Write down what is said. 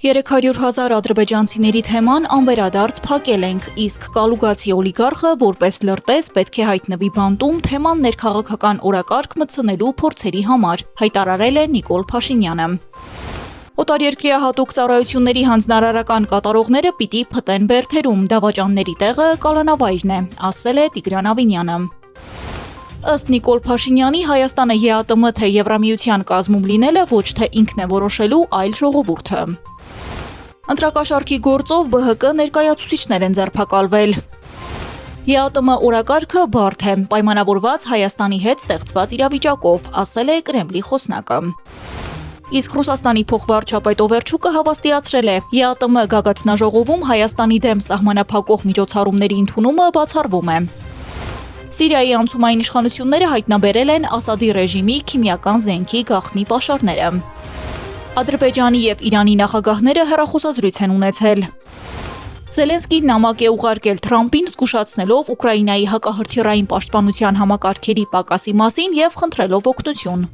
300,000 ադրբեջանցիների թեման անվերադարձ փակել ենք, իսկ կալուգացի օլիգարխը որպես լրտես պետք է հայտնվի բանտում թեման ներքաղաքական օրակարգ մտցնելու փորձերի համար, հայտարարել է Նիկոլ Փաշինյանը։ Օտարերկրյա հատուկ ծառայությունների հանձնարարական կատարողները պիտի փտեն բերդերում, դավաճանների տեղը կալանավայրն է, ասել է Տիգրան Ավինյանը։ Ըստ Նիկոլ Փաշինյանի Հայաստանը ԵԱՏՄ թե Եվրամիության կազմում լինելը ոչ թե ինքն է որոշելու, այլ ժողովուրդը։ Ընտրակաշառքի գործով ԲՀԿ ներկայացուցիչներ են ձերբակալվել։ ԵԱՏՄ օրակարգը բարդ է, պայմանավորված Հայաստանի հետ ստեղծված իրավիճակով, ասել է Կրեմլի խոսնակը։ Իսկ Ռուսաստանի փոխվարչապետ Օվերչուկը հավաստիացրել է, ԵԱՏՄ գագաթնաժողովում Հայաստանի դեմ սահմանափակող միջոցառումների ընդունումը բացառվում է։ Սիրիայի անցումային իշխանությունները հայտնաբերել են Ասադի ռեժիմի քիմիական զենքի գաղտնի պաշարները։ Ադրբեջանի և Իրանի նախագահները հեռախոսազրույց են ունեցել։ Զելենսկին նամակ է ուղարկել Թրամփին զգուշացնելով Ուկրաինայի հակահրթիռային պաշտպանության համակարգերի պակասի մասին և խնդրելով օգնություն։